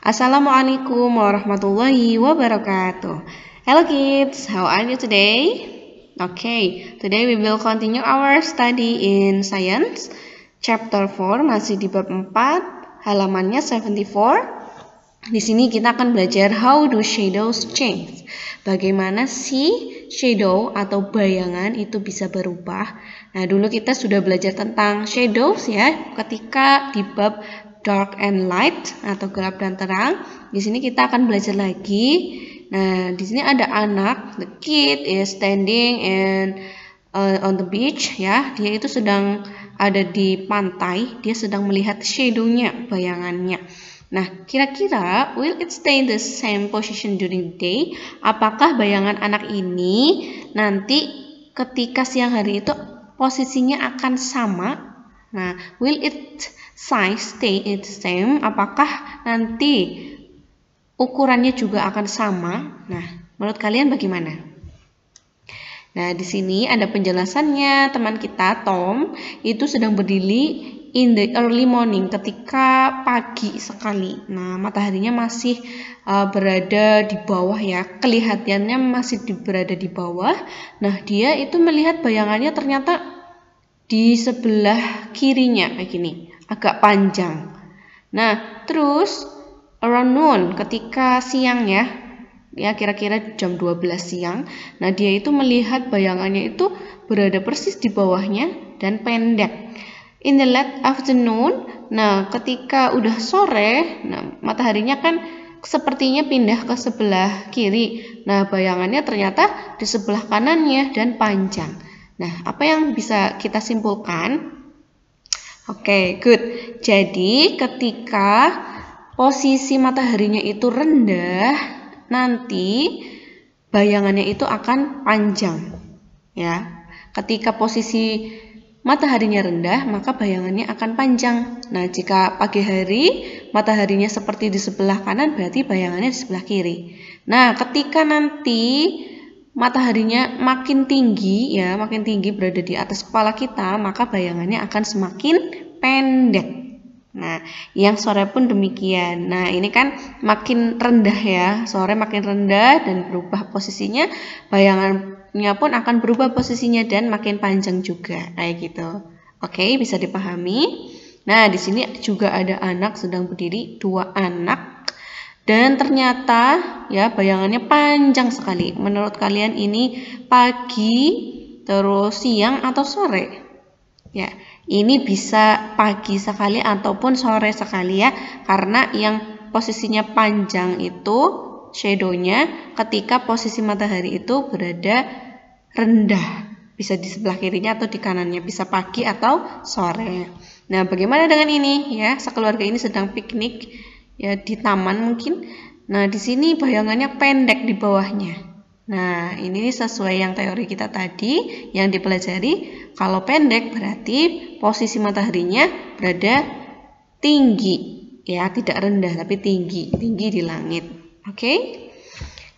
Assalamualaikum warahmatullahi wabarakatuh. Hello kids, how are you today? Okay, today we will continue our study in science. Chapter 4 masih di bab 4, halamannya 74. Di sini kita akan belajar how do shadows change. Bagaimana sih shadow atau bayangan itu bisa berubah. Nah, dulu kita sudah belajar tentang shadows ya, ketika di bab dark and light atau gelap dan terang. Di sini kita akan belajar lagi. Nah, di sini ada anak, the kid is standing on the beach ya. Dia itu sedang ada di pantai, dia sedang melihat shadow-nya, bayangannya. Nah, kira-kira will it stay in the same position during the day? Apakah bayangan anak ini nanti ketika siang hari itu posisinya akan sama? Nah, will it size stay the same? Apakah nanti ukurannya juga akan sama? Nah, menurut kalian bagaimana? Nah, di sini ada penjelasannya. Teman kita Tom itu sedang berdiri in the early morning, ketika pagi sekali. Nah, mataharinya masih berada di bawah ya. Kelihatannya masih berada di bawah. Nah, dia itu melihat bayangannya ternyata di sebelah kirinya kayak gini, agak panjang. Nah, terus around noon, ketika siang ya kira-kira jam 12 siang. Nah, dia itu melihat bayangannya itu berada persis di bawahnya dan pendek. In the late afternoon, nah ketika udah sore, nah mataharinya kan sepertinya pindah ke sebelah kiri. Nah, bayangannya ternyata di sebelah kanannya dan panjang. Nah, apa yang bisa kita simpulkan? Oke, good. Jadi, ketika posisi mataharinya itu rendah, nanti bayangannya itu akan panjang. Ya. Ketika posisi mataharinya rendah, maka bayangannya akan panjang. Nah, jika pagi hari mataharinya seperti di sebelah kanan, berarti bayangannya di sebelah kiri. Nah, ketika nanti mataharinya makin tinggi ya, makin tinggi berada di atas kepala kita, maka bayangannya akan semakin pendek. Nah, yang sore pun demikian. Nah, ini kan makin rendah ya, sore makin rendah dan berubah posisinya, bayangannya pun akan berubah posisinya dan makin panjang juga, kayak gitu. Oke, bisa dipahami. Nah, di sini juga ada anak sedang berdiri, dua anak. Dan ternyata ya bayangannya panjang sekali. Menurut kalian ini pagi, terus siang atau sore? Ya, ini bisa pagi sekali ataupun sore sekali ya. Karena yang posisinya panjang itu shadow-nya ketika posisi matahari itu berada rendah. Bisa di sebelah kirinya atau di kanannya, bisa pagi atau sore. Nah, bagaimana dengan ini ya? Sekeluarga ini sedang piknik ya di taman mungkin. Nah, di sini bayangannya pendek di bawahnya. Nah, ini sesuai yang teori kita tadi yang dipelajari. Kalau pendek berarti posisi mataharinya berada tinggi ya, tidak rendah tapi tinggi di langit. Oke?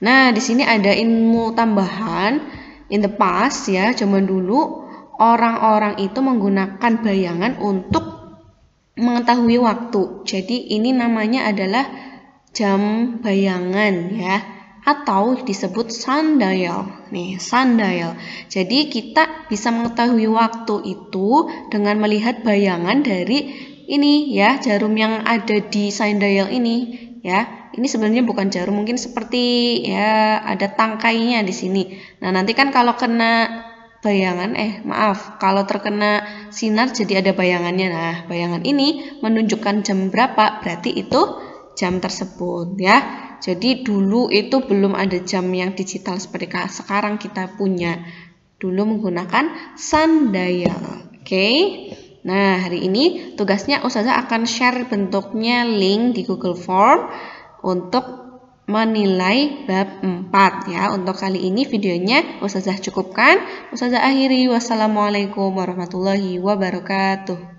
Nah, di sini ada ilmu tambahan. In the past ya, zaman dulu orang-orang itu menggunakan bayangan untuk mengetahui waktu. Jadi ini namanya adalah jam bayangan ya, atau disebut sundial. Nih, sundial. Jadi kita bisa mengetahui waktu itu dengan melihat bayangan dari ini ya, jarum yang ada di sundial ini ya. Ini sebenarnya bukan jarum, mungkin seperti ya ada tangkainya di sini. Nah, nanti kan kalau kena bayangan, kalau terkena sinar jadi ada bayangannya. Nah, bayangan ini menunjukkan jam berapa, berarti itu jam tersebut ya. Jadi dulu itu belum ada jam yang digital seperti sekarang kita punya. Dulu menggunakan sundial. Oke. Nah, hari ini tugasnya Ustazah akan share bentuknya link di Google Form untuk menilai bab 4 ya. Untuk kali ini videonya Ustazah cukupkan. Ustazah akhiri. Wassalamualaikum warahmatullahi wabarakatuh.